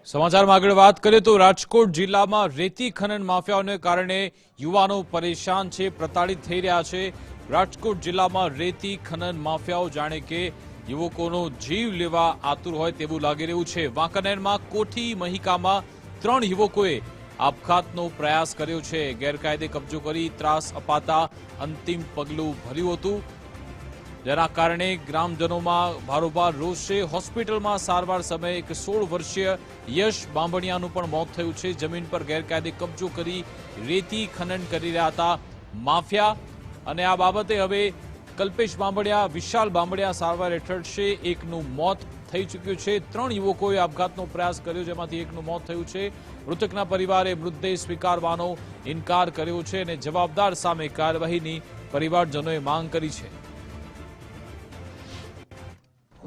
સમાચારમાં આગળ વાત કરીએ તો રાજકોટ જિલ્લામાં રેતી ખનન માફિયાઓને કારણે યુવાનો પરેશાન છે, પ્રતાડિત થઈ રહ્યા છે। રાજકોટ જિલ્લામાં રેતી ખનન માફિયાઓ જાણે કે યુવકોનો જીવ લેવા આતુર હોય તેવું લાગી રહ્યું છે। વાંકાનેરમાં કોઠી મહિકામાં 3 યુવકોએ આપઘાતનો પ્રયાસ કર્યો છે। ગેરકાયદે કબજો કરી ત્રાસ અપાતા અંતિમ પગલું ભર્યું હતું, જેના કારણે ગ્રામજનોમાં ભારોભાર રોષ છે। હોસ્પિટલમાં સારવાર સમયે એક 16 વર્ષીય યશ બાંભણિયાનું પણ મોત થયું છે। જમીન પર ગેરકાયદે કબજો કરી રેતી ખનન કરી રહ્યા હતા માફિયા, અને આ બાબતે હવે કલ્પેશ બાંભણિયા, વિશાલ બાંભણિયા સારવાર હેઠળ છે। એકનું મોત થઈ ચૂક્યું છે। 3 યુવકોએ આપઘાતનો પ્રયાસ કર્યો, જેમાંથી એકનું મોત થયું છે। મૃતકના પરિવારે મૃતદેહ સ્વીકારવાનો ઇનકાર કર્યો છે અને જવાબદાર સામે કાર્યવાહીની પરિવારજનોએ માંગ કરી છે।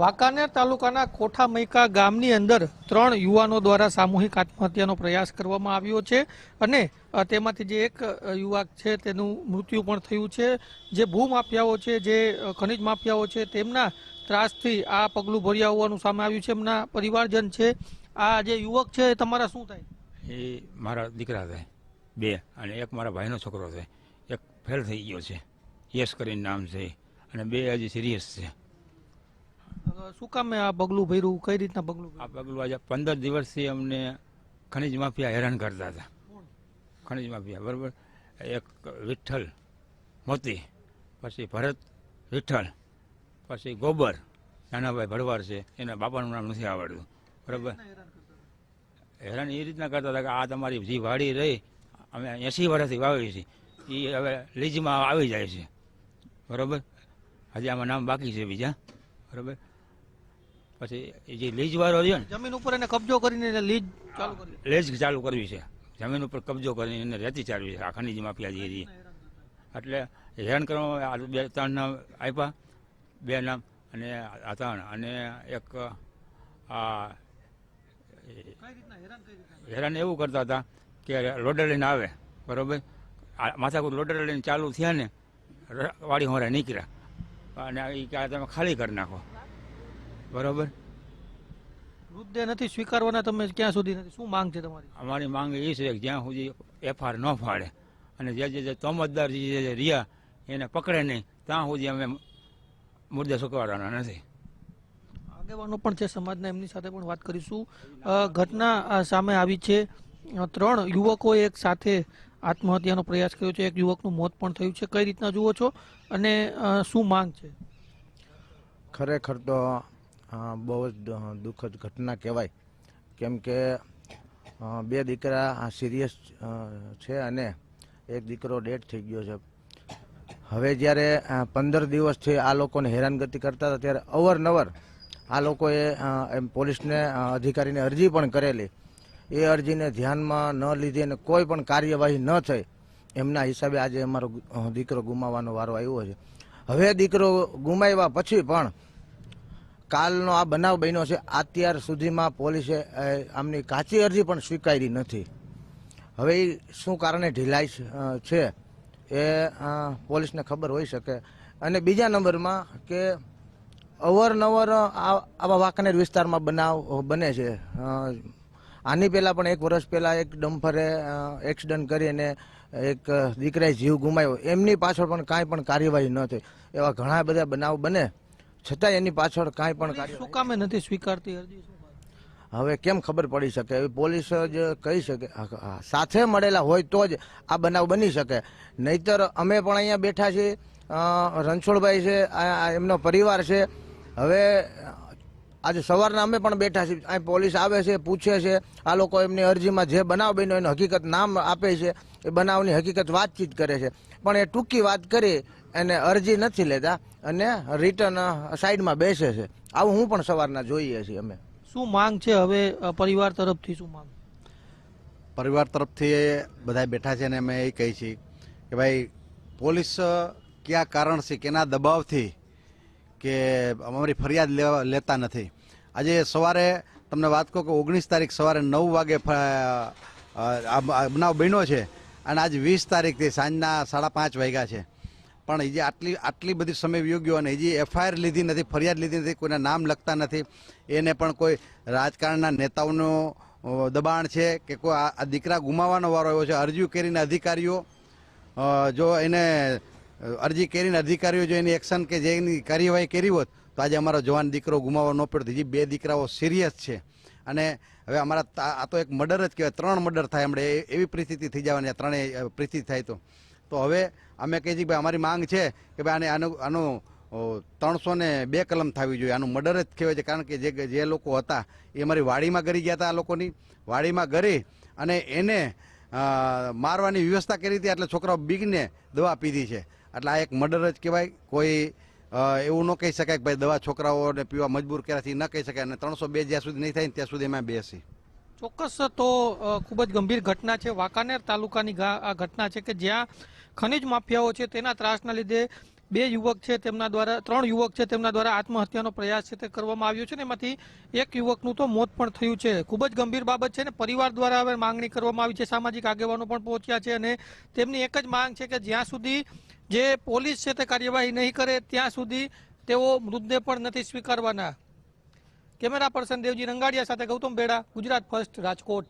વાંકાનેર તાલુકાના કોઠામૈકા ગામની અંદર 3 યુવાનો દ્વારા સામૂહિક આત્મહત્યાનો પ્રયાસ કરવામાં આવ્યો છે અને તેમાંથી જે એક યુવક છે તેનું મૃત્યુ પણ થયું છે। જે ભૂમાફિયાઓ છે, જે ખનિજ માફિયાઓ છે, તેમના ત્રાસથી આ પગલું ભર્યા હોવાનું સામે આવ્યું છે। એમના પરિવારજન છે। આ જે યુવક છે તમારા શું થાય? એ મારા દીકરા થાય 2, અને એક મારા ભાઈનો છોકરો થાય। એક ફેલ થઈ ગયો છે, યશ કરીને નામ છે, અને 2 હજી સિરિયસ છે। શું કામ આ પગલું ભર્યું? કઈ રીતના પગલું? આ પગલું આજે 15 દિવસથી અમને ખનિજ માફિયા હેરાન કરતા હતા। ખનિજ માફિયા બરાબર, એક વિઠ્ઠલ મોતી, પછી ભરત વિઠ્ઠલ, પછી ગોબર નાનાભાઈ ભરવાડ છે, એના બાપાનું નામ નથી આવડતું બરાબર। હેરાન એ રીતના કરતા હતા કે આ તમારી જે વાડી રહી અમે 80 વર્ષથી વાવી છે એ હવે લીજમાં આવી જાય છે બરાબર। હજી આમાં નામ બાકી છે બીજા બરાબર। પછી જે લીજ વાળો છે ને, જમીન ઉપર એને કબજો કરીને લીજ ચાલુ કરી, લીજ ચાલુ કરવી છે, જમીન ઉપર કબજો કરીને એને રેતી ચાલવી છે આ ખનીજ માફિયા જે એટલે હેરાન કરવામાં 2-3 નામ આપ્યા, 2 નામ અને આ 3 અને એક આ હેરાન એવું કરતા હતા કે લોડર લઈને આવે બરાબર, માથાકૂટ લોડર લઈને ચાલુ થયા ને વાડી હોરા નીકળ્યા અને એ કે તમે ખાલી કરી નાખો બરાબર। મૃતદેહ નથી સ્વીકારવાના તમે ક્યાં સુધી નથી? શું માંગ છે તમારી? અમારી માંગ એ છે કે જ્યાં સુધી FR ન ફાડે અને જે તોમતદાર જે રહ્યા એને પકડે નહીં ત્યાં સુધી અમે મુદ્દે સુકવાડવાના નથી। આગેવાનો પણ છે સમાજના, એમની સાથે પણ વાત કરીશું। ઘટના સામે આવી છે, 3 યુવકોએ એક સાથે આત્મહત્યાનો પ્રયાસ કર્યો છે, એક યુવકનું મોત પણ થયું છે। કઈ રીતના જુઓ છો અને શું માંગ છે? ખરેખર તો બહુ જ દુઃખદ ઘટના કહેવાય, કેમ કે 2 દીકરા સિરિયસ છે અને એક દીકરો ડેડ થઈ ગયો છે। હવે જ્યારે 15 દિવસથી આ લોકોને હેરાનગતિ કરતા હતા ત્યારે અવારનવાર આ લોકોએ પોલીસને અધિકારીને અરજી પણ કરેલી, એ અરજીને ધ્યાનમાં ન લીધી અને કોઈ પણ કાર્યવાહી ન થઈ, એમના હિસાબે આજે અમારો દીકરો ગુમાવવાનો વારો આવ્યો છે। હવે દીકરો ગુમાવ્યા પછી પણ કાલનો આ બનાવ બન્યો છે, અત્યાર સુધીમાં પોલીસે આમની કાચી અરજી પણ સ્વીકારી નથી। હવે એ શું કારણે ઢીલાઈ છે એ પોલીસને ખબર હોઈ શકે। અને બીજા નંબરમાં કે અવારનવાર આવા વાંકાનેર વિસ્તારમાં બનાવ બને છે। આની પહેલાં પણ 1 વર્ષ પહેલાં એક ડમ્પરે એક્સિડન્ટ કરીને એક દીકરાએ જીવ ગુમાવ્યો, એમની પાછળ પણ કાંઈ પણ કાર્યવાહી ન થઈ। એવા ઘણા બધા બનાવ બને છતાં એની પાછળ કાંઈ પણ કાર્યવાહી શું કામે નથી સ્વીકારતી અરજી? હવે કેમ ખબર પડી શકે? પોલીસ જ કહી શકે, સાથે મળેલા હોય તો જ આ બનાવ બની શકે, નહીતર અમે પણ અહીંયા બેઠા છીએ, રણછોડભાઈ છે, એમનો પરિવાર છે। હવે આજે સવારના અમે પણ બેઠા છીએ, અહીં પોલીસ આવે છે, પૂછે છે, આ લોકો એમની અરજીમાં જે બનાવ બન્યો એનું હકીકત નામ આપે છે, એ બનાવની હકીકત વાતચીત કરે છે, પણ એ ટૂંકી વાત કરી એને અરજી નથી લેતા અને રિટર્ન સાઈડમાં બેસે છે। આવું હું પણ સવારના જોઈએ છીએ અમે। શું માંગ છે હવે પરિવાર તરફથી? શું માંગ? પરિવાર તરફથી બધા બેઠા છે અને અમે એ કહી છીએ કે ભાઈ પોલીસ કયા કારણથી, કેના દબાવથી કે અમારી ફરિયાદ લેતા નથી। આજે સવારે તમને વાત કહું કે 19 તારીખ સવારે 9 વાગે આ બનાવ બન્યો છે અને આજ 20 તારીખથી સાંજના 5:30 વાગ્યા છે, પણ હજી આટલી બધી સમય વયો ગયો અને હજી FIR લીધી નથી, ફરિયાદ લીધી નથી, કોઈના નામ લખતા નથી। એને પણ કોઈ રાજકારણના નેતાઓનો દબાણ છે કે કોઈ આ દીકરા ગુમાવવાનો વારો આવ્યો છે. અરજી કરીને અધિકારીઓ જો એને અરજી કરીને અધિકારીઓ જો એની એક્શન કે જે એની કાર્યવાહી કરી હોત તો આજે અમારો જવાન દીકરો ગુમાવવો ન પડતો. હજી 2 દીકરાઓ સિરિયસ છે અને હવે અમારા આ તો એક મર્ડર જ કહેવાય. 3 મર્ડર થાય હમણાં એવી પરિસ્થિતિ થઈ જવાની. 3 પરિસ્થિતિ થાય તો હવે અમે કહીએ છીએ કે ભાઈ અમારી માંગ છે કે ભાઈ આનું 302 કલમ થવી જોઈએ. આનું મર્ડર જ કહેવાય છે. કારણ કે જે લોકો હતા એ અમારી વાડીમાં ગરી ગયા હતા. આ લોકોની વાડીમાં ગરી અને એને મારવાની વ્યવસ્થા કરી હતી. એટલે છોકરાઓ બીગને દવા પીધી છે. એટલે આ એક મર્ડર જ કહેવાય. કોઈ એવું ન કહી શકાય કે ભાઈ દવા છોકરાઓને પીવા મજબૂર કર્યાથી ન કહી શકાય. અને 302 જ્યાં સુધી નહીં થાય ત્યાં સુધી એમાં બેસી. ચોક્કસ તો ખૂબ જ ગંભીર ઘટના છે. વાંકાનેર તાલુકાની આ ઘટના છે કે જ્યાં ખનીજ માફિયાઓ છે તેના ત્રાસના લીધે 2 યુવક છે તેમના દ્વારા 3 યુવક છે તેમના દ્વારા આત્મહત્યાનો પ્રયાસ છે તે કરવામાં આવ્યો છે ને એમાંથી એક યુવકનું તો મોત પણ થયું છે. ખૂબ જ ગંભીર બાબત છે ને પરિવાર દ્વારા હવે માંગણી કરવામાં આવી છે. સામાજિક આગેવાનો પણ પહોંચ્યા છે અને તેમની એક જ માંગ છે કે જ્યાં સુધી જે પોલીસ છે તે કાર્યવાહી નહીં કરે ત્યાં સુધી તેઓ મૃતદેહ પણ નથી સ્વીકારવાના. કેમેરા પર્સન દેવજી રંગાડિયા સાથે ગૌતમ બેડા, ગુજરાત ફર્સ્ટ, રાજકોટ.